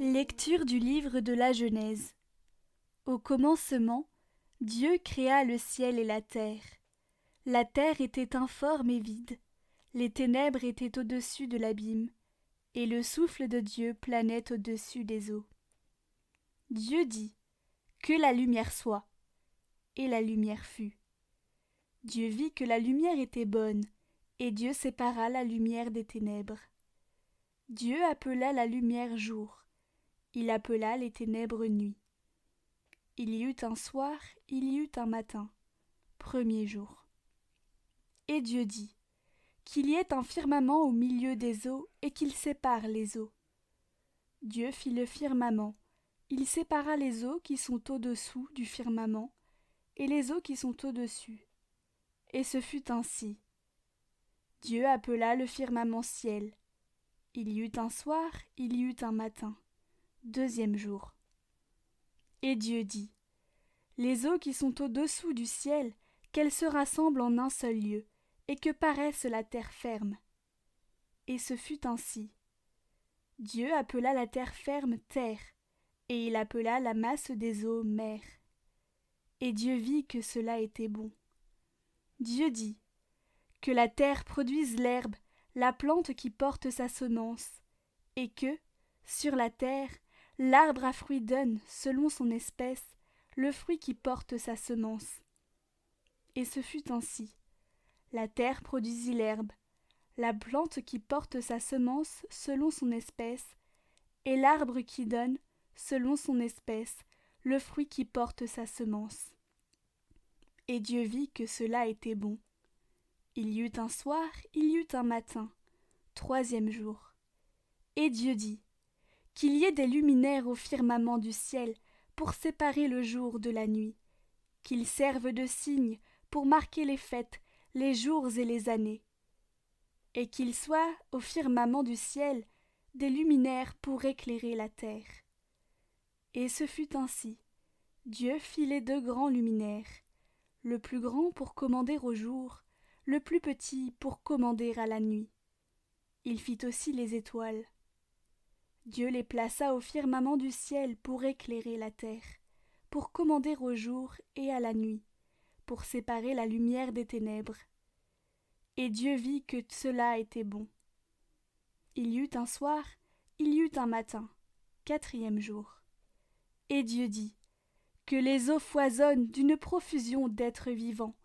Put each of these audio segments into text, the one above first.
Lecture du livre de la Genèse. Au commencement, Dieu créa le ciel et la terre. La terre était informe et vide, les ténèbres étaient au-dessus de l'abîme, et le souffle de Dieu planait au-dessus des eaux. Dieu dit : Que la lumière soit, et la lumière fut. Dieu vit que la lumière était bonne, et Dieu sépara la lumière des ténèbres. Dieu appela la lumière jour, il appela les ténèbres nuit. Il y eut un soir, il y eut un matin, premier jour. Et Dieu dit : Qu'il y ait un firmament au milieu des eaux, et qu'il sépare les eaux. Dieu fit le firmament, il sépara les eaux qui sont au-dessous du firmament, et les eaux qui sont au-dessus. Et ce fut ainsi. Dieu appela le firmament ciel. Il y eut un soir, il y eut un matin, deuxième jour. Et Dieu dit : Les eaux qui sont au-dessous du ciel, qu'elles se rassemblent en un seul lieu, et que paraisse la terre ferme. Et ce fut ainsi. Dieu appela la terre ferme terre, et il appela la masse des eaux mer. Et Dieu vit que cela était bon. Dieu dit : Que la terre produise l'herbe, la plante qui porte sa semence, et que, sur la terre, l'arbre à fruits donne, selon son espèce, le fruit qui porte sa semence. Et ce fut ainsi. La terre produisit l'herbe, la plante qui porte sa semence selon son espèce, et l'arbre qui donne, selon son espèce, le fruit qui porte sa semence. Et Dieu vit que cela était bon. Il y eut un soir, il y eut un matin, troisième jour. Et Dieu dit : Qu'il y ait des luminaires au firmament du ciel pour séparer le jour de la nuit, qu'ils servent de signes pour marquer les fêtes, les jours et les années, et qu'il soit au firmament du ciel des luminaires pour éclairer la terre. Et ce fut ainsi. Dieu fit les deux grands luminaires, le plus grand pour commander au jour, le plus petit pour commander à la nuit. Il fit aussi les étoiles. Dieu les plaça au firmament du ciel pour éclairer la terre, pour commander au jour et à la nuit, pour séparer la lumière des ténèbres. Et Dieu vit que cela était bon. Il y eut un soir, il y eut un matin, quatrième jour. Et Dieu dit : Que les eaux foisonnent d'une profusion d'êtres vivants,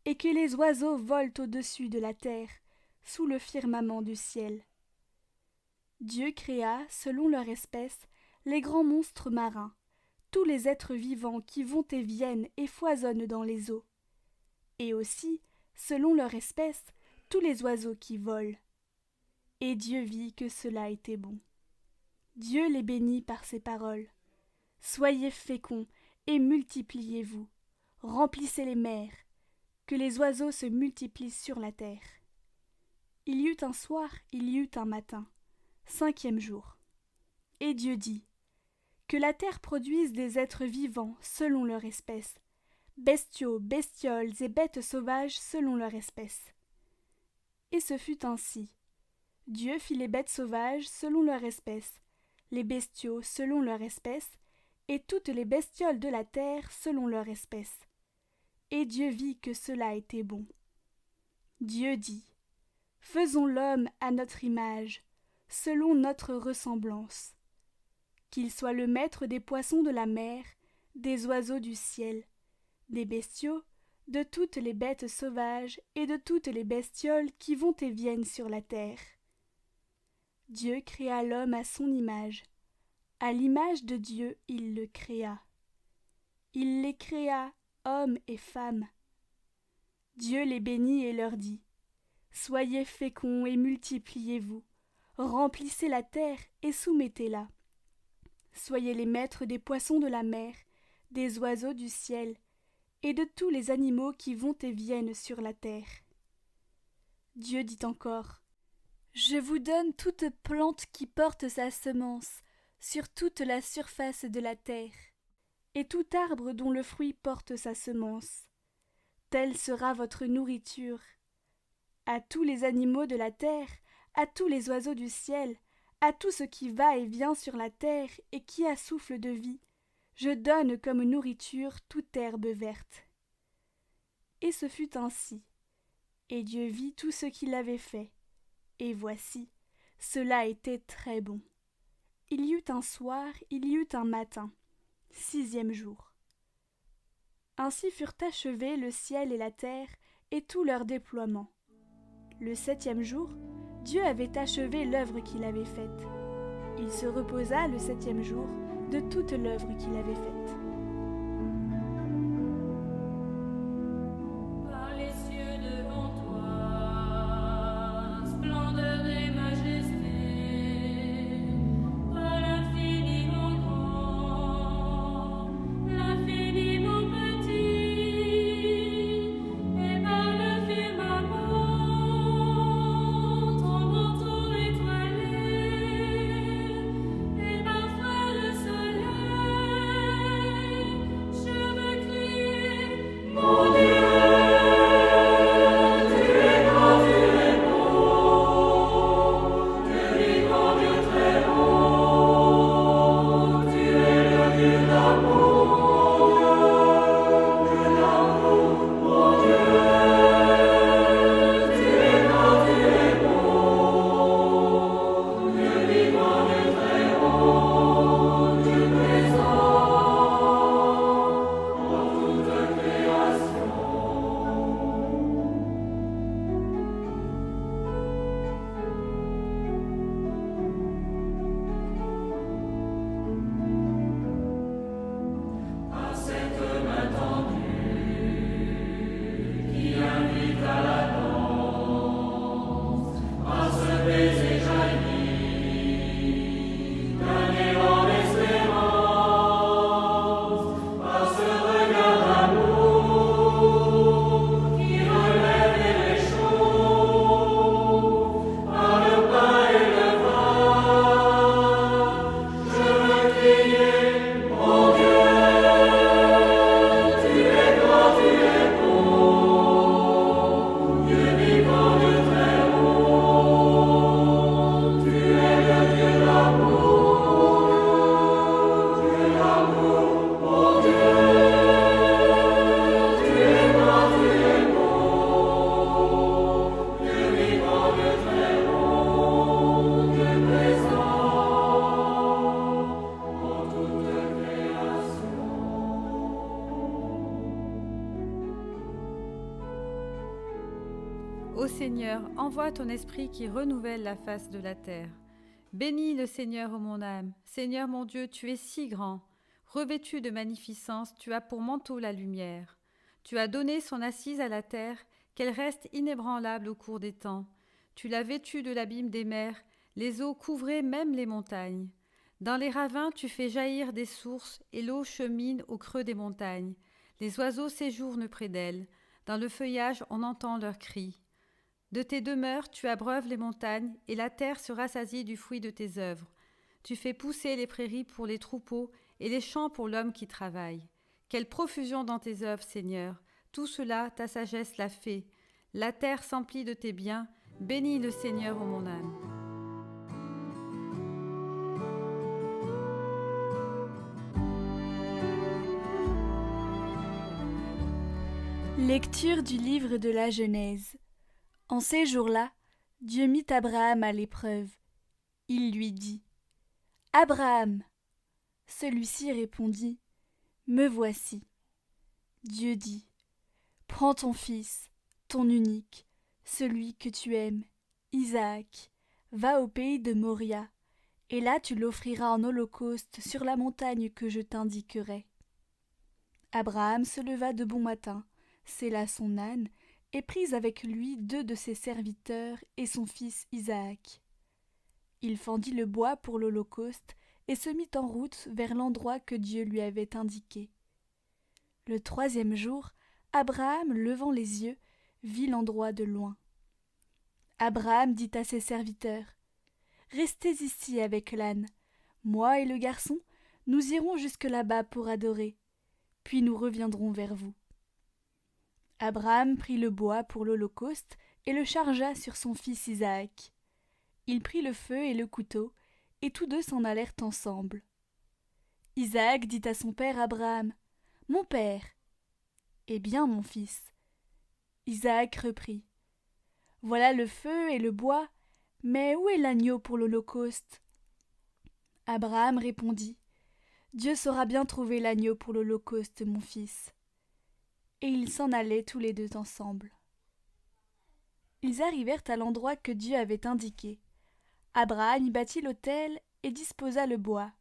et que les oiseaux volent au-dessus de la terre, sous le firmament du ciel. Dieu créa, selon leur espèce, les grands monstres marins, tous les êtres vivants qui vont et viennent et foisonnent dans les eaux, et aussi, selon leur espèce, tous les oiseaux qui volent. Et Dieu vit que cela était bon. Dieu les bénit par ces paroles. Soyez féconds et multipliez-vous, remplissez les mers, que les oiseaux se multiplient sur la terre. Il y eut un soir, il y eut un matin, cinquième jour. Et Dieu dit : Que la terre produise des êtres vivants selon leur espèce, bestiaux, bestioles et bêtes sauvages selon leur espèce. Et ce fut ainsi. Dieu fit les bêtes sauvages selon leur espèce, les bestiaux selon leur espèce, et toutes les bestioles de la terre selon leur espèce. Et Dieu vit que cela était bon. Dieu dit : Faisons l'homme à notre image, selon notre ressemblance. Qu'il soit le maître des poissons de la mer, des oiseaux du ciel, des bestiaux, de toutes les bêtes sauvages et de toutes les bestioles qui vont et viennent sur la terre. Dieu créa l'homme à son image. À l'image de Dieu, il le créa. Il les créa, hommes et femmes. Dieu les bénit et leur dit : Soyez féconds et multipliez-vous, remplissez la terre et soumettez-la. Soyez les maîtres des poissons de la mer, des oiseaux du ciel, et de tous les animaux qui vont et viennent sur la terre. Dieu dit encore : Je vous donne toute plante qui porte sa semence sur toute la surface de la terre, et tout arbre dont le fruit porte sa semence. Telle sera votre nourriture. À tous les animaux de la terre, à tous les oiseaux du ciel, À tout ce qui va et vient sur la terre et qui a souffle de vie, je donne comme nourriture toute herbe verte. » Et ce fut ainsi. Et Dieu vit tout ce qu'il avait fait. Et voici, cela était très bon. Il y eut un soir, il y eut un matin, 6e jour. Ainsi furent achevés le ciel et la terre et tout leur déploiement. Le 7e jour, Dieu avait achevé l'œuvre qu'il avait faite. Il se reposa le 7e jour de toute l'œuvre qu'il avait faite. Ô Seigneur, envoie ton esprit qui renouvelle la face de la terre. Bénis le Seigneur, ô mon âme. Seigneur mon Dieu, tu es si grand. Revêtu de magnificence, tu as pour manteau la lumière. Tu as donné son assise à la terre, qu'elle reste inébranlable au cours des temps. Tu l'as vêtue de l'abîme des mers, les eaux couvraient même les montagnes. Dans les ravins, tu fais jaillir des sources, et l'eau chemine au creux des montagnes. Les oiseaux séjournent près d'elle. Dans le feuillage, on entend leurs cris. De tes demeures, tu abreuves les montagnes, et la terre se rassasie du fruit de tes œuvres. Tu fais pousser les prairies pour les troupeaux, et les champs pour l'homme qui travaille. Quelle profusion dans tes œuvres, Seigneur! Tout cela, ta sagesse l'a fait. La terre s'emplit de tes biens. Bénis le Seigneur, ô mon âme. Lecture du livre de la Genèse. En ces jours-là, Dieu mit Abraham à l'épreuve. Il lui dit : « Abraham !» Celui-ci répondit : « Me voici. » Dieu dit : « Prends ton fils, ton unique, celui que tu aimes, Isaac, va au pays de Moria, et là tu l'offriras en holocauste sur la montagne que je t'indiquerai. » Abraham se leva de bon matin, sella son âne, et prit avec lui 2 de ses serviteurs et son fils Isaac. Il fendit le bois pour l'holocauste et se mit en route vers l'endroit que Dieu lui avait indiqué. Le 3e jour, Abraham, levant les yeux, vit l'endroit de loin. Abraham dit à ses serviteurs : « Restez ici avec l'âne. Moi et le garçon, nous irons jusque là-bas pour adorer, puis nous reviendrons vers vous. » Abraham prit le bois pour l'holocauste et le chargea sur son fils Isaac. Il prit le feu et le couteau, et tous deux s'en allèrent ensemble. Isaac dit à son père Abraham, « Mon père !»« Eh bien, mon fils. » Isaac reprit, « Voilà le feu et le bois, mais où est l'agneau pour l'holocauste ?» Abraham répondit, « Dieu saura bien trouver l'agneau pour l'holocauste, mon fils. » Et ils s'en allaient tous les deux ensemble. Ils arrivèrent à l'endroit que Dieu avait indiqué. Abraham y bâtit l'autel et disposa le bois.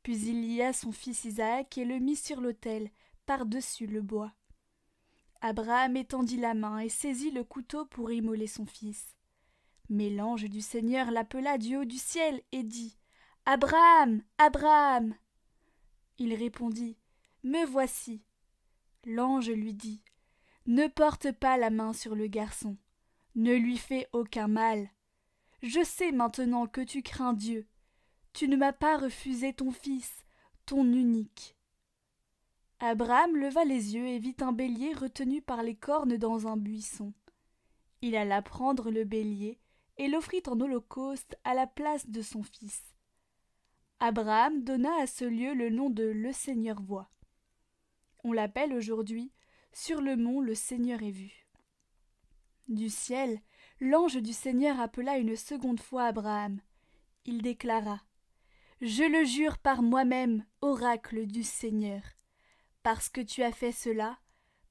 Puis il lia son fils Isaac et le mit sur l'autel, par-dessus le bois. Abraham étendit la main et saisit le couteau pour immoler son fils. Mais l'ange du Seigneur l'appela du haut du ciel et dit, « Abraham, Abraham !» Il répondit, « Me voici. » L'ange lui dit, « Ne porte pas la main sur le garçon, ne lui fais aucun mal. Je sais maintenant que tu crains Dieu. Tu ne m'as pas refusé ton fils, ton unique. » Abraham leva les yeux et vit un bélier retenu par les cornes dans un buisson. Il alla prendre le bélier et l'offrit en holocauste à la place de son fils. Abraham donna à ce lieu le nom de Le Seigneur voit. On l'appelle aujourd'hui Sur le mont le Seigneur est vu. Du ciel, l'ange du Seigneur appela une seconde fois Abraham. Il déclara, « Je le jure par moi-même, oracle du Seigneur, parce que tu as fait cela,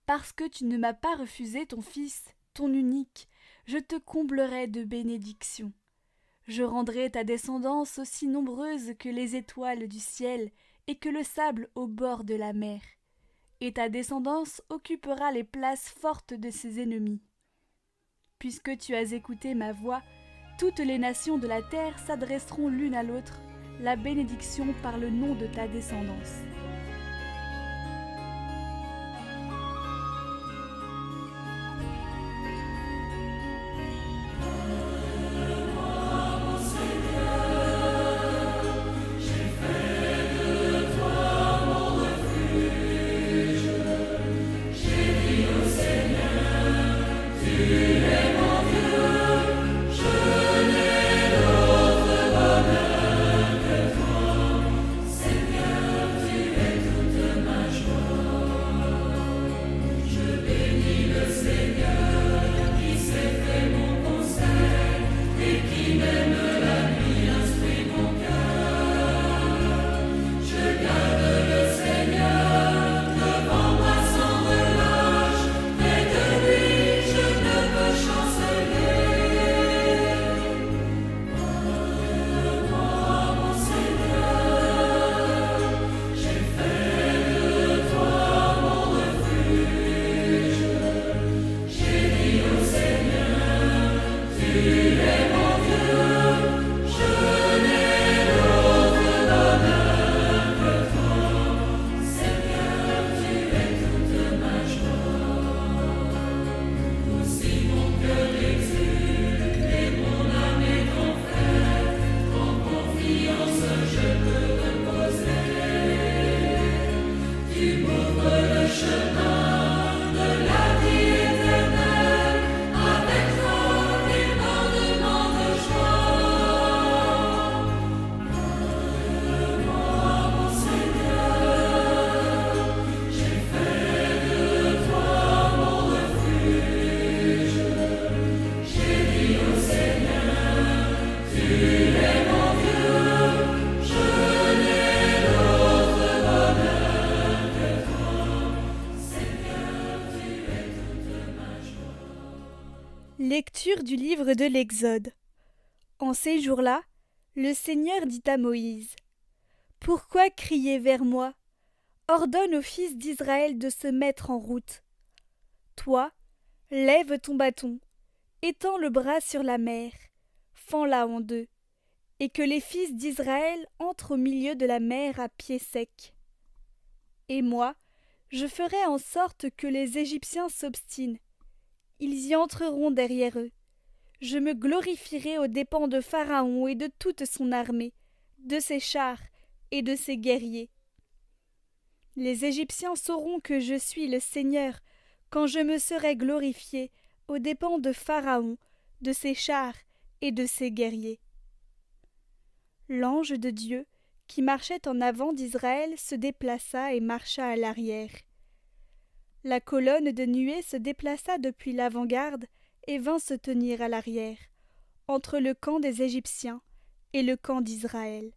parce que tu ne m'as pas refusé ton fils, ton unique, je te comblerai de bénédictions. Je rendrai ta descendance aussi nombreuse que les étoiles du ciel et que le sable au bord de la mer. Et ta descendance occupera les places fortes de ses ennemis. Puisque tu as écouté ma voix, toutes les nations de la terre s'adresseront l'une à l'autre, la bénédiction par le nom de ta descendance. » Lecture du livre de l'Exode. En ces jours-là, le Seigneur dit à Moïse, « Pourquoi crier vers moi? Ordonne aux fils d'Israël de se mettre en route. Toi, lève ton bâton, étends le bras sur la mer, fends-la en deux, et que les fils d'Israël entrent au milieu de la mer à pied sec. Et moi, je ferai en sorte que les Égyptiens s'obstinent. Ils y entreront derrière eux. Je me glorifierai aux dépens de Pharaon et de toute son armée, de ses chars et de ses guerriers. Les Égyptiens sauront que je suis le Seigneur quand je me serai glorifié aux dépens de Pharaon, de ses chars et de ses guerriers. » l'ange de Dieu, qui marchait en avant d'Israël, se déplaça et marcha à l'arrière. La colonne de nuée se déplaça depuis l'avant-garde et vint se tenir à l'arrière, entre le camp des Égyptiens et le camp d'Israël.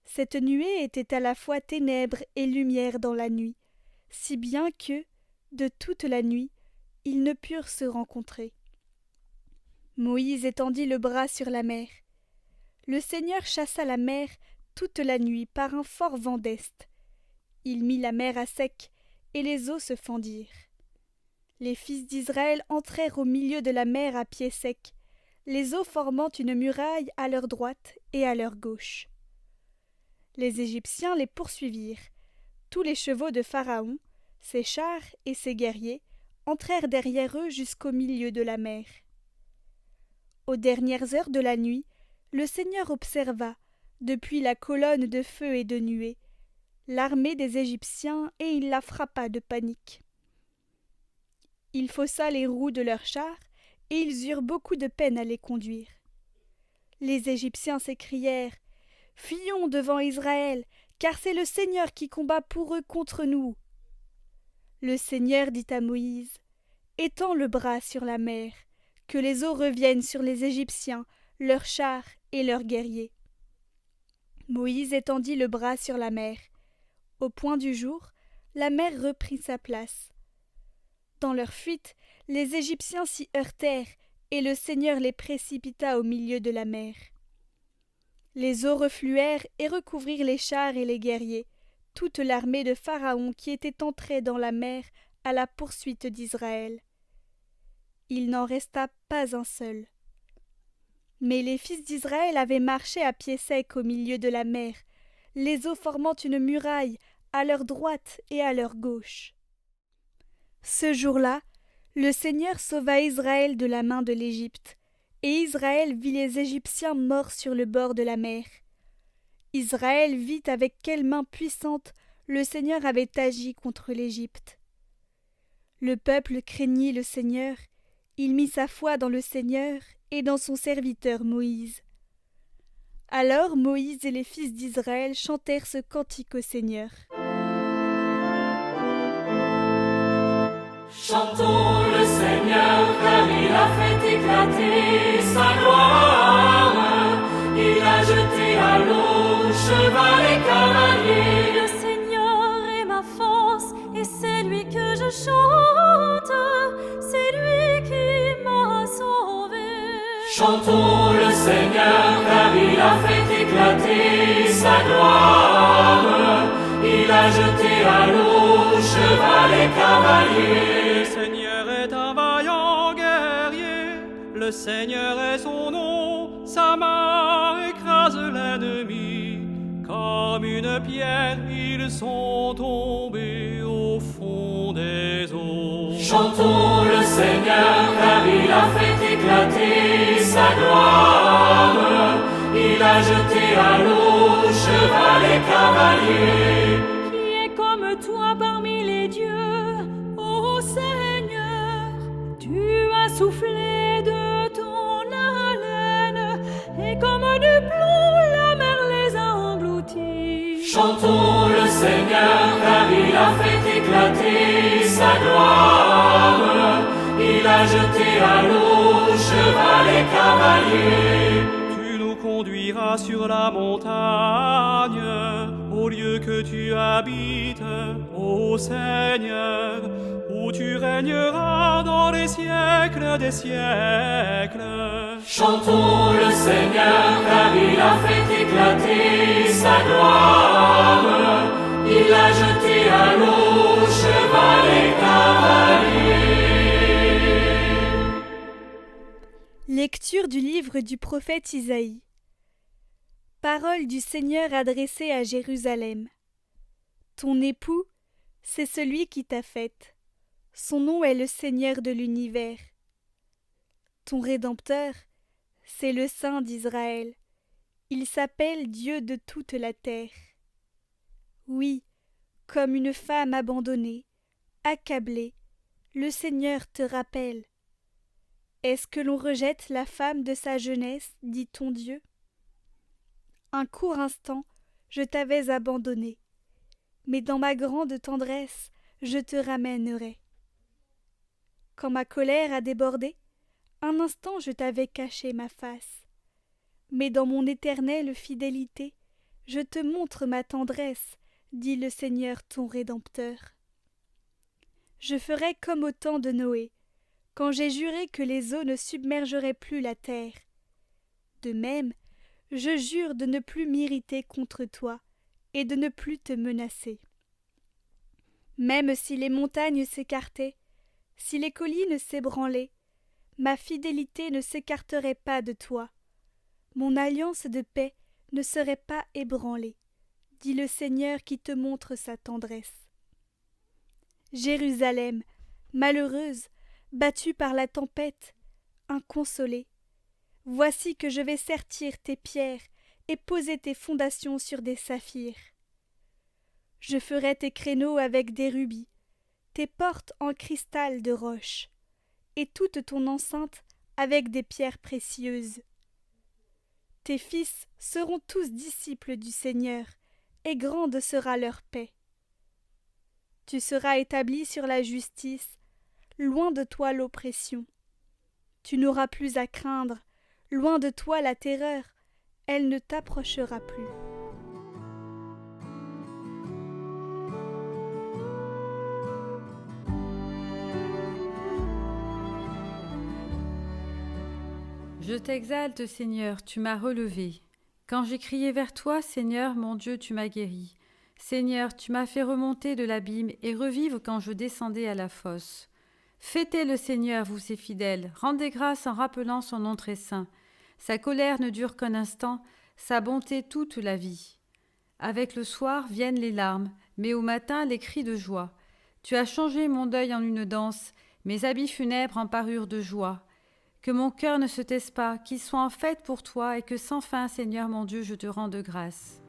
Cette nuée était à la fois ténèbres et lumière dans la nuit, si bien que, de toute la nuit, ils ne purent se rencontrer. Moïse étendit le bras sur la mer. Le Seigneur chassa la mer toute la nuit par un fort vent d'est. Il mit la mer à sec, et les eaux se fendirent. Les fils d'Israël entrèrent au milieu de la mer à pied sec, les eaux formant une muraille à leur droite et à leur gauche. Les Égyptiens les poursuivirent. Tous les chevaux de Pharaon, ses chars et ses guerriers, entrèrent derrière eux jusqu'au milieu de la mer. Aux dernières heures de la nuit, le Seigneur observa, depuis la colonne de feu et de nuée, l'armée des Égyptiens et il la frappa de panique. Il faussa les roues de leurs chars et ils eurent beaucoup de peine à les conduire. Les Égyptiens s'écrièrent « Fuyons devant Israël, car c'est le Seigneur qui combat pour eux contre nous. » Le Seigneur dit à Moïse « Étends le bras sur la mer, que les eaux reviennent sur les Égyptiens, leurs chars et leurs guerriers. » Moïse étendit le bras sur la mer. Au point du jour, la mer reprit sa place. Dans leur fuite, les Égyptiens s'y heurtèrent, et le Seigneur les précipita au milieu de la mer. Les eaux refluèrent et recouvrirent les chars et les guerriers, toute l'armée de Pharaon qui était entrée dans la mer à la poursuite d'Israël. Il n'en resta pas un seul. Mais les fils d'Israël avaient marché à pied sec au milieu de la mer, les eaux formant une muraille à leur droite et à leur gauche. Ce jour-là, le Seigneur sauva Israël de la main de l'Égypte, et Israël vit les Égyptiens morts sur le bord de la mer. Israël vit avec quelle main puissante le Seigneur avait agi contre l'Égypte. Le peuple craignit le Seigneur, il mit sa foi dans le Seigneur et dans son serviteur Moïse. Alors Moïse et les fils d'Israël chantèrent ce cantique au Seigneur. Chantons le Seigneur, car il a fait éclater sa gloire. Il a jeté à l'eau cheval et cavalier. Le Seigneur est ma force, et c'est lui que je chante. C'est lui qui m'a sauvé. Chantons le Seigneur, car il a fait éclater sa gloire. Il a jeté à l'eau cheval et cavalier. Le Seigneur est un vaillant guerrier, le Seigneur est son nom, sa main écrase l'ennemi. Comme une pierre, ils sont tombés au fond des eaux. Chantons le Seigneur, car il a fait éclater sa gloire. Il a jeté à l'eau cheval et cavalier. Qui est comme toi parmi les dieux, ô Seigneur? Tu as soufflé de ton haleine, et comme du plomb la mer les a engloutis. Chantons le Seigneur, car il a fait éclater sa gloire. Il a jeté à l'eau cheval et cavalier. Tu nous conduiras sur la montagne, au lieu que tu habites, ô Seigneur, où tu régneras dans les siècles des siècles. Chantons le Seigneur, car il a fait éclater sa gloire. Il a jeté à l'eau cheval et cavalier. Lecture du livre du prophète Isaïe. Parole du Seigneur adressée à Jérusalem. Ton époux, c'est celui qui t'a faite. Son nom est le Seigneur de l'univers. Ton Rédempteur, c'est le Saint d'Israël. Il s'appelle Dieu de toute la terre. Oui, comme une femme abandonnée, accablée, le Seigneur te rappelle. Est-ce que l'on rejette la femme de sa jeunesse, dit ton Dieu? Un court instant, je t'avais abandonné, mais dans ma grande tendresse, je te ramènerai. Quand ma colère a débordé, un instant je t'avais caché ma face, mais dans mon éternelle fidélité, je te montre ma tendresse, dit le Seigneur ton Rédempteur. Je ferai comme au temps de Noé, quand j'ai juré que les eaux ne submergeraient plus la terre. De même, je jure de ne plus m'irriter contre toi et de ne plus te menacer. Même si les montagnes s'écartaient, si les collines s'ébranlaient, ma fidélité ne s'écarterait pas de toi. Mon alliance de paix ne serait pas ébranlée, dit le Seigneur qui te montre sa tendresse. Jérusalem, malheureuse, battue par la tempête, inconsolée, voici que je vais sertir tes pierres et poser tes fondations sur des saphirs. Je ferai tes créneaux avec des rubis, tes portes en cristal de roche, et toute ton enceinte avec des pierres précieuses. Tes fils seront tous disciples du Seigneur, et grande sera leur paix. Tu seras établi sur la justice, loin de toi l'oppression. Tu n'auras plus à craindre, loin de toi la terreur, elle ne t'approchera plus. Je t'exalte, Seigneur, tu m'as relevé. Quand j'ai crié vers toi, Seigneur, mon Dieu, tu m'as guéri. Seigneur, tu m'as fait remonter de l'abîme et revivre quand je descendais à la fosse. Fêtez le Seigneur, vous ses fidèles, rendez grâce en rappelant son nom très saint. Sa colère ne dure qu'un instant, sa bonté toute la vie. Avec le soir viennent les larmes, mais au matin les cris de joie. Tu as changé mon deuil en une danse, mes habits funèbres en parure de joie. Que mon cœur ne se taise pas, qu'il soit en fête pour toi et que sans fin, Seigneur mon Dieu, je te rende grâce.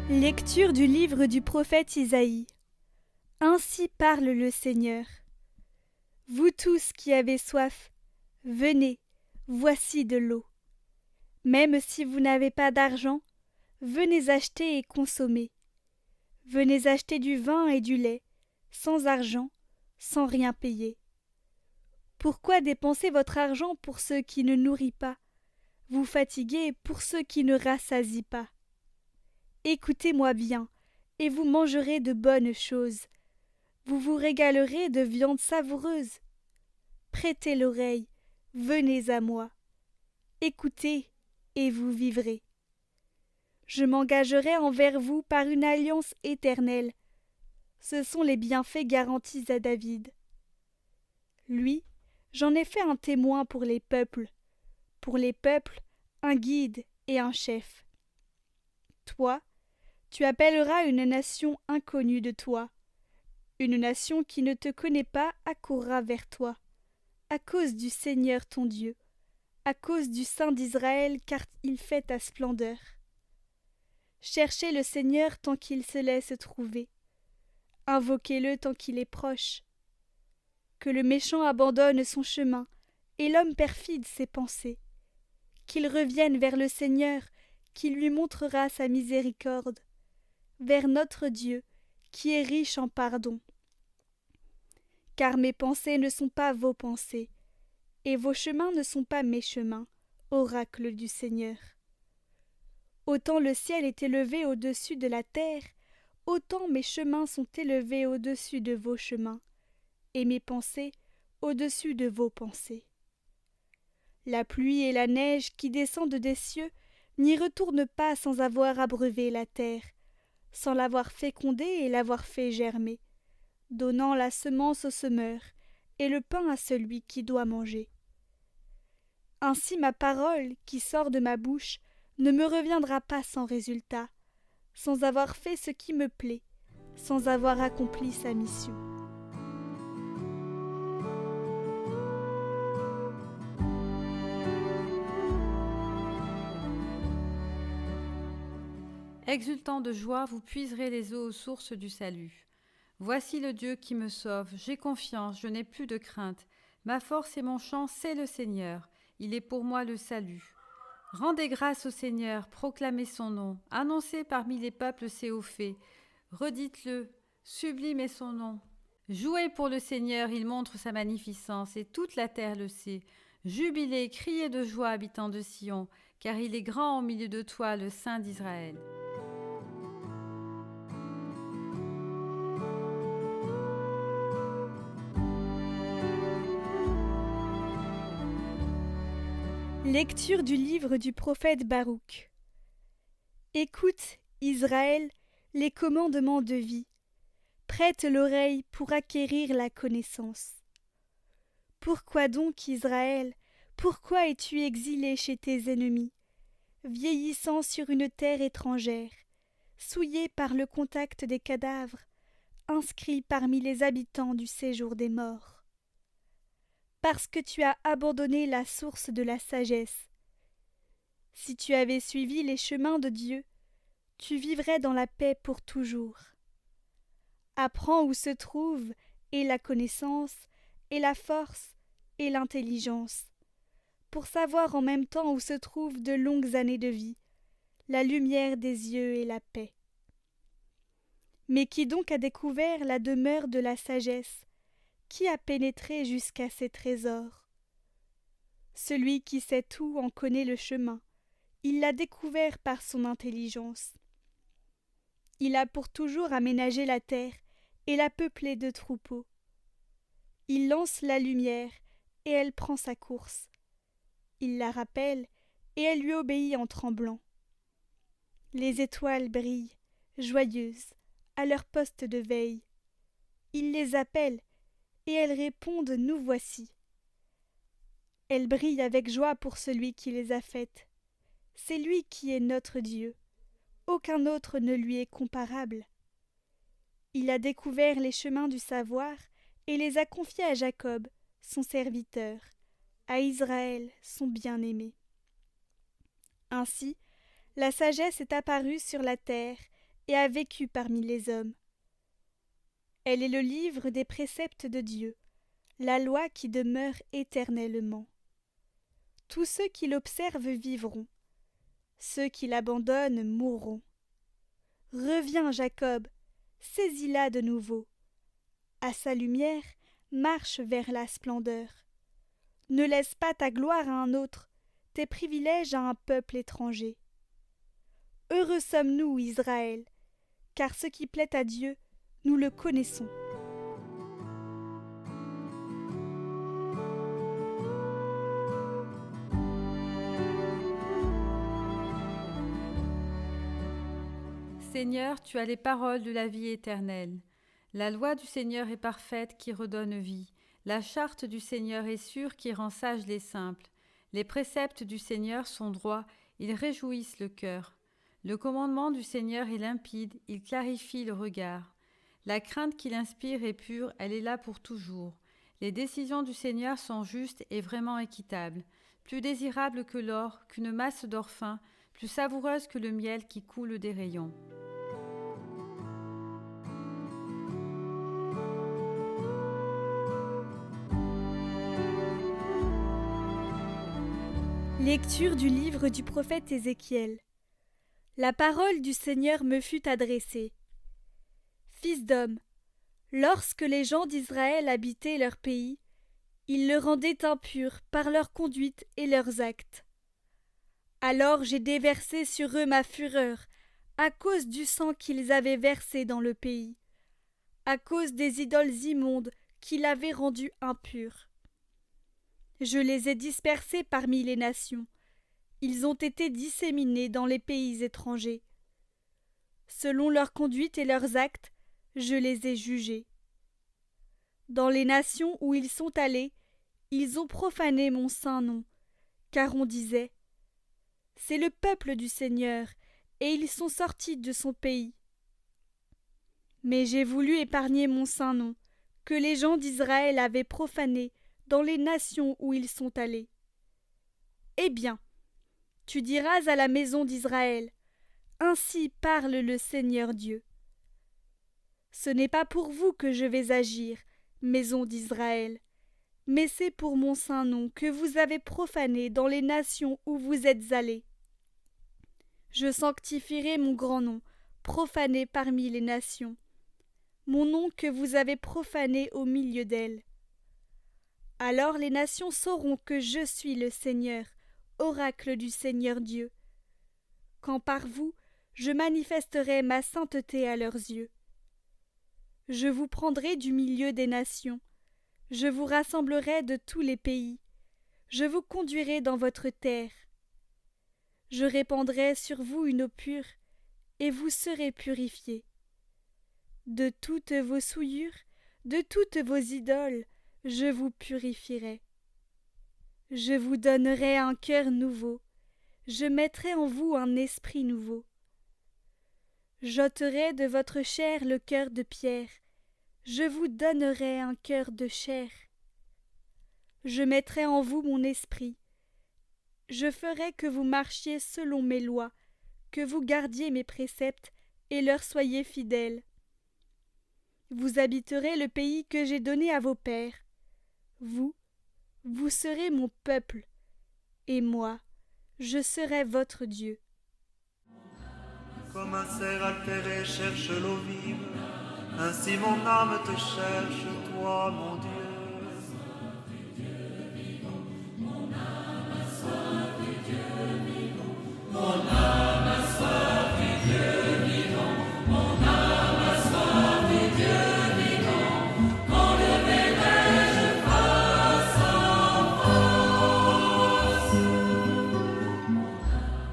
Lecture du livre du prophète Isaïe. Ainsi parle le Seigneur. Vous tous qui avez soif, venez, voici de l'eau. Même si vous n'avez pas d'argent, venez acheter et consommer. Venez acheter du vin et du lait, sans argent, sans rien payer. Pourquoi dépenser votre argent pour ceux qui ne nourrissent pas, vous fatiguer pour ceux qui ne rassasient pas? Écoutez-moi bien, et vous mangerez de bonnes choses. Vous vous régalerez de viande savoureuse. Prêtez l'oreille, venez à moi. Écoutez, et vous vivrez. Je m'engagerai envers vous par une alliance éternelle. Ce sont les bienfaits garantis à David. Lui, j'en ai fait un témoin pour les peuples, un guide et un chef. Toi, tu appelleras une nation inconnue de toi. Une nation qui ne te connaît pas accourra vers toi, à cause du Seigneur ton Dieu, à cause du Saint d'Israël, car il fait ta splendeur. Cherchez le Seigneur tant qu'il se laisse trouver. Invoquez-le tant qu'il est proche. Que le méchant abandonne son chemin, et l'homme perfide ses pensées. Qu'il revienne vers le Seigneur, qui lui montrera sa miséricorde, vers notre Dieu, qui est riche en pardon. Car mes pensées ne sont pas vos pensées, et vos chemins ne sont pas mes chemins, oracle du Seigneur. Autant le ciel est élevé au-dessus de la terre, autant mes chemins sont élevés au-dessus de vos chemins, et mes pensées au-dessus de vos pensées. La pluie et la neige qui descendent des cieux n'y retournent pas sans avoir abreuvé la terre, sans l'avoir fécondée et l'avoir fait germer, donnant la semence au semeur et le pain à celui qui doit manger. Ainsi ma parole qui sort de ma bouche ne me reviendra pas sans résultat, sans avoir fait ce qui me plaît, sans avoir accompli sa mission. Exultant de joie, vous puiserez les eaux aux sources du salut. Voici le Dieu qui me sauve, j'ai confiance, je n'ai plus de crainte. Ma force et mon chant, c'est le Seigneur, il est pour moi le salut. Rendez grâce au Seigneur, proclamez son nom, annoncez parmi les peuples ses hauts faits. Redites-le, sublime est son nom. Jouez pour le Seigneur, il montre sa magnificence, et toute la terre le sait. Jubilez, criez de joie, habitants de Sion, car il est grand au milieu de toi, le Saint d'Israël. Lecture du livre du prophète Baruch. Écoute, Israël, les commandements de vie. Prête l'oreille pour acquérir la connaissance. Pourquoi donc, Israël, pourquoi es-tu exilé chez tes ennemis, vieillissant sur une terre étrangère, souillé par le contact des cadavres, inscrit parmi les habitants du séjour des morts? Parce que tu as abandonné la source de la sagesse. Si tu avais suivi les chemins de Dieu, tu vivrais dans la paix pour toujours. Apprends où se trouve et la connaissance, et la force, et l'intelligence, pour savoir en même temps où se trouvent de longues années de vie, la lumière des yeux et la paix. Mais qui donc a découvert la demeure de la sagesse? Qui a pénétré jusqu'à ses trésors? Celui qui sait tout en connaît le chemin, il l'a découvert par son intelligence. Il a pour toujours aménagé la terre et l'a peuplée de troupeaux. Il lance la lumière et elle prend sa course. Il la rappelle et elle lui obéit en tremblant. Les étoiles brillent, joyeuses, à leur poste de veille. Il les appelle et elles répondent « Nous voici ». Elles brillent avec joie pour celui qui les a faites. C'est lui qui est notre Dieu. Aucun autre ne lui est comparable. Il a découvert les chemins du savoir et les a confiés à Jacob, son serviteur, à Israël, son bien-aimé. Ainsi, la sagesse est apparue sur la terre et a vécu parmi les hommes. Elle est le livre des préceptes de Dieu, la loi qui demeure éternellement. Tous ceux qui l'observent vivront, ceux qui l'abandonnent mourront. Reviens, Jacob, saisis-la de nouveau. À sa lumière, marche vers la splendeur. Ne laisse pas ta gloire à un autre, tes privilèges à un peuple étranger. Heureux sommes-nous, Israël, car ce qui plaît à Dieu, nous le connaissons. Seigneur, tu as les paroles de la vie éternelle. La loi du Seigneur est parfaite qui redonne vie. La charte du Seigneur est sûre qui rend sages les simples. Les préceptes du Seigneur sont droits, ils réjouissent le cœur. Le commandement du Seigneur est limpide, il clarifie le regard. La crainte qu'il inspire est pure, elle est là pour toujours. Les décisions du Seigneur sont justes et vraiment équitables, plus désirables que l'or, qu'une masse d'or fin, plus savoureuse que le miel qui coule des rayons. Lecture du livre du prophète Ézéchiel. La parole du Seigneur me fut adressée. Fils d'homme, lorsque les gens d'Israël habitaient leur pays, ils le rendaient impur par leur conduite et leurs actes. Alors j'ai déversé sur eux ma fureur, à cause du sang qu'ils avaient versé dans le pays, à cause des idoles immondes qui l'avaient rendu impur. Je les ai dispersés parmi les nations. Ils ont été disséminés dans les pays étrangers. Selon leur conduite et leurs actes, je les ai jugés. Dans les nations où ils sont allés, ils ont profané mon saint nom, car on disait « C'est le peuple du Seigneur, et ils sont sortis de son pays. » Mais j'ai voulu épargner mon saint nom, que les gens d'Israël avaient profané dans les nations où ils sont allés. Eh bien, tu diras à la maison d'Israël, ainsi parle le Seigneur Dieu. Ce n'est pas pour vous que je vais agir, maison d'Israël, mais c'est pour mon saint nom que vous avez profané dans les nations où vous êtes allés. Je sanctifierai mon grand nom, profané parmi les nations, mon nom que vous avez profané au milieu d'elles. Alors les nations sauront que je suis le Seigneur, oracle du Seigneur Dieu, quand par vous je manifesterai ma sainteté à leurs yeux. Je vous prendrai du milieu des nations, je vous rassemblerai de tous les pays, je vous conduirai dans votre terre. Je répandrai sur vous une eau pure, et vous serez purifiés. De toutes vos souillures, de toutes vos idoles, je vous purifierai. Je vous donnerai un cœur nouveau, je mettrai en vous un esprit nouveau. J'ôterai de votre chair le cœur de pierre, je vous donnerai un cœur de chair. Je mettrai en vous mon esprit, je ferai que vous marchiez selon mes lois, que vous gardiez mes préceptes et leur soyez fidèles. Vous habiterez le pays que j'ai donné à vos pères. Vous serez mon peuple, et moi, je serai votre Dieu. Comme un cerf altéré cherche l'eau vive, ainsi mon âme te cherche, toi, mon Dieu.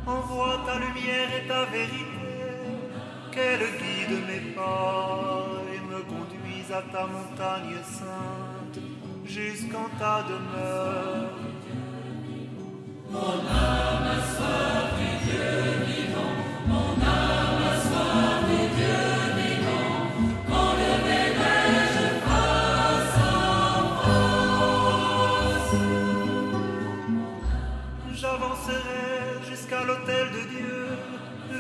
Envoie ta lumière et ta vérité, qu'elle guide mes pas et me conduise à ta montagne sainte, jusqu'en ta demeure. Mon âme a soif du Dieu vivant, mon âme a soif du Dieu vivant, quand le verrai-je face à face. J'avancerai jusqu'à l'autel de Dieu,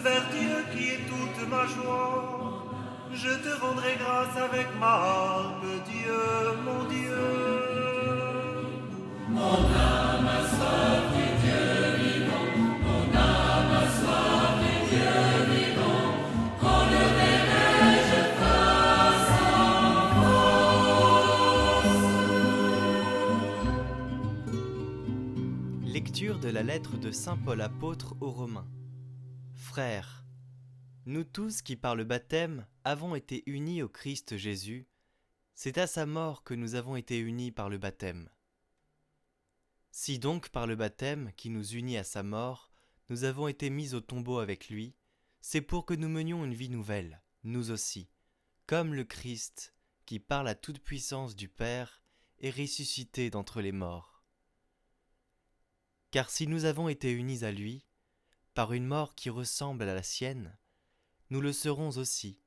vers Dieu qui est toute ma joie. Je te rendrai grâce avec ma harpe, Dieu, mon Dieu. Mon âme a soif du Dieu vivant, mon âme a soif du Dieu vivant, quand le verrai-je face à face. Lecture de la lettre de saint Paul apôtre aux Romains. Frères, nous tous qui par le baptême avons été unis au Christ Jésus, c'est à sa mort que nous avons été unis par le baptême. Si donc par le baptême qui nous unit à sa mort, nous avons été mis au tombeau avec lui, c'est pour que nous menions une vie nouvelle, nous aussi, comme le Christ, qui par la toute-puissance du Père, est ressuscité d'entre les morts. Car si nous avons été unis à lui, par une mort qui ressemble à la sienne, nous le serons aussi,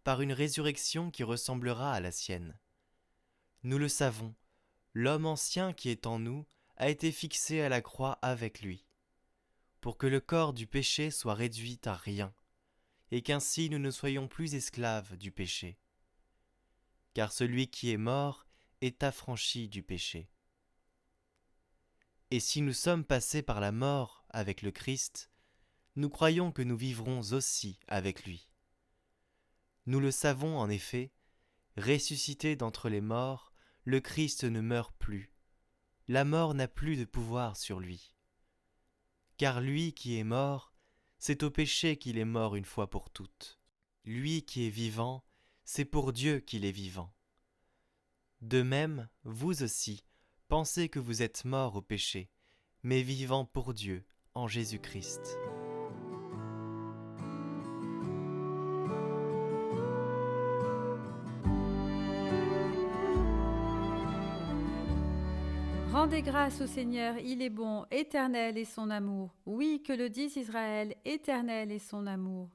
par une résurrection qui ressemblera à la sienne. Nous le savons, l'homme ancien qui est en nous a été fixé à la croix avec lui, pour que le corps du péché soit réduit à rien, et qu'ainsi nous ne soyons plus esclaves du péché. Car celui qui est mort est affranchi du péché. Et si nous sommes passés par la mort avec le Christ, nous croyons que nous vivrons aussi avec lui. Nous le savons en effet, ressuscité d'entre les morts, le Christ ne meurt plus. La mort n'a plus de pouvoir sur lui. Car lui qui est mort, c'est au péché qu'il est mort une fois pour toutes. Lui qui est vivant, c'est pour Dieu qu'il est vivant. De même, vous aussi, pensez que vous êtes morts au péché, mais vivants pour Dieu en Jésus-Christ. Rendez grâce au Seigneur, il est bon, éternel est son amour. Oui, que le dise Israël, éternel est son amour.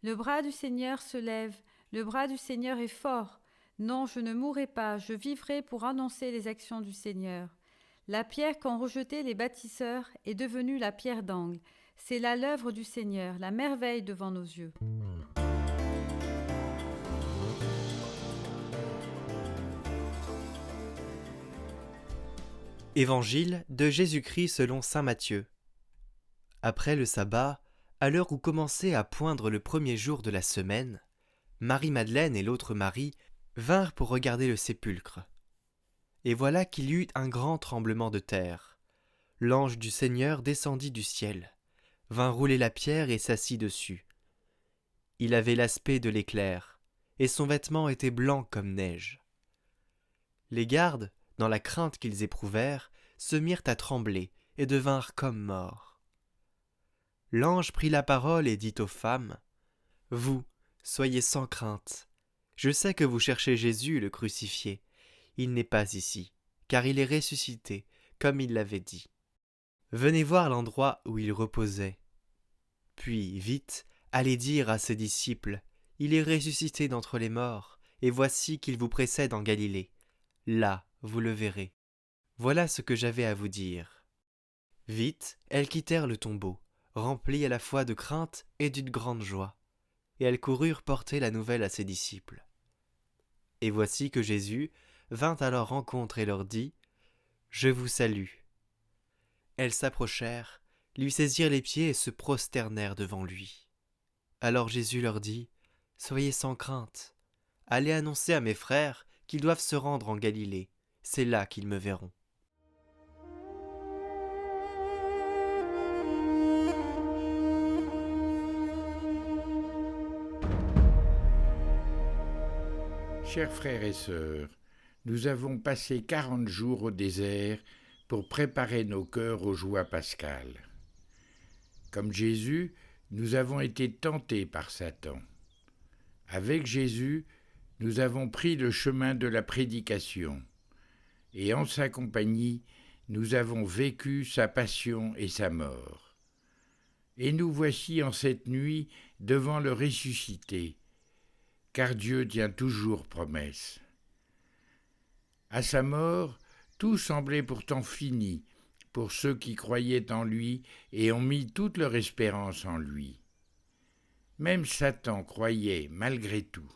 Le bras du Seigneur se lève, le bras du Seigneur est fort. Non, je ne mourrai pas, je vivrai pour annoncer les actions du Seigneur. La pierre qu'ont rejetée les bâtisseurs est devenue la pierre d'angle. C'est là l'œuvre du Seigneur, la merveille devant nos yeux. Évangile de Jésus-Christ selon saint Matthieu. Après le sabbat, à l'heure où commençait à poindre le premier jour de la semaine, Marie-Madeleine et l'autre Marie vinrent pour regarder le sépulcre. Et voilà qu'il y eut un grand tremblement de terre. L'ange du Seigneur descendit du ciel, vint rouler la pierre et s'assit dessus. Il avait l'aspect de l'éclair, et son vêtement était blanc comme neige. Les gardes, dans la crainte qu'ils éprouvèrent, se mirent à trembler et devinrent comme morts. L'ange prit la parole et dit aux femmes : « Vous, soyez sans crainte. Je sais que vous cherchez Jésus, le crucifié. Il n'est pas ici, car il est ressuscité, comme il l'avait dit. Venez voir l'endroit où il reposait. Puis, vite, allez dire à ses disciples : il est ressuscité d'entre les morts, et voici qu'il vous précède en Galilée. Là, vous le verrez. Voilà ce que j'avais à vous dire. » Vite, elles quittèrent le tombeau, remplies à la fois de crainte et d'une grande joie, et elles coururent porter la nouvelle à ses disciples. Et voici que Jésus vint à leur rencontre et leur dit : « Je vous salue. » Elles s'approchèrent, lui saisirent les pieds et se prosternèrent devant lui. Alors Jésus leur dit : « Soyez sans crainte. Allez annoncer à mes frères qu'ils doivent se rendre en Galilée. C'est là qu'ils me verront. » Chers frères et sœurs, nous avons passé 40 jours au désert pour préparer nos cœurs aux joies pascales. Comme Jésus, nous avons été tentés par Satan. Avec Jésus, nous avons pris le chemin de la prédication, et en sa compagnie, nous avons vécu sa passion et sa mort. Et nous voici en cette nuit devant le ressuscité, car Dieu tient toujours promesse. À sa mort, tout semblait pourtant fini pour ceux qui croyaient en lui et ont mis toute leur espérance en lui. Même Satan croyait, malgré tout,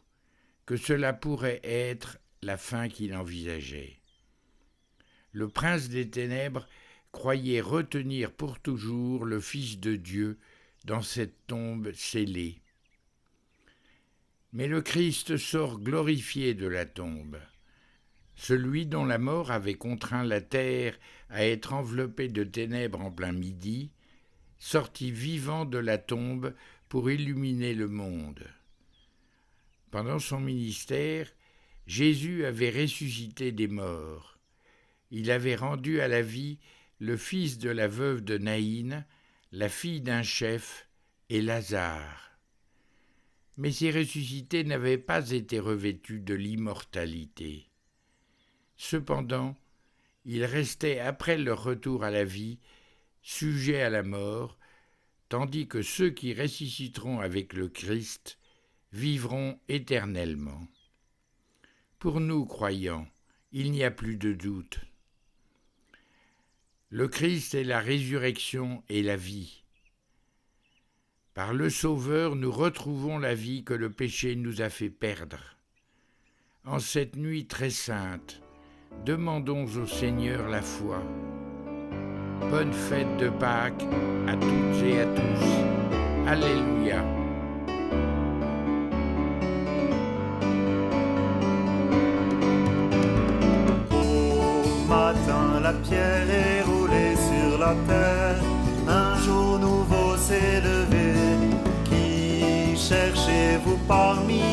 que cela pourrait être la fin qu'il envisageait. Le prince des ténèbres croyait retenir pour toujours le Fils de Dieu dans cette tombe scellée. Mais le Christ sort glorifié de la tombe. Celui dont la mort avait contraint la terre à être enveloppée de ténèbres en plein midi, sortit vivant de la tombe pour illuminer le monde. Pendant son ministère, Jésus avait ressuscité des morts. Il avait rendu à la vie le fils de la veuve de Naïn, la fille d'un chef, et Lazare. Mais ces ressuscités n'avaient pas été revêtus de l'immortalité. Cependant, ils restaient après leur retour à la vie, sujets à la mort, tandis que ceux qui ressusciteront avec le Christ vivront éternellement. Pour nous, croyants, il n'y a plus de doute. Le Christ est la résurrection et la vie. Par le Sauveur, nous retrouvons la vie que le péché nous a fait perdre. En cette nuit très sainte, demandons au Seigneur la foi. Bonne fête de Pâques à toutes et à tous. Alléluia. Au matin, la pierre est roulée sur la terre. Un jour nouveau s'est levé. Qui cherchez-vous parmi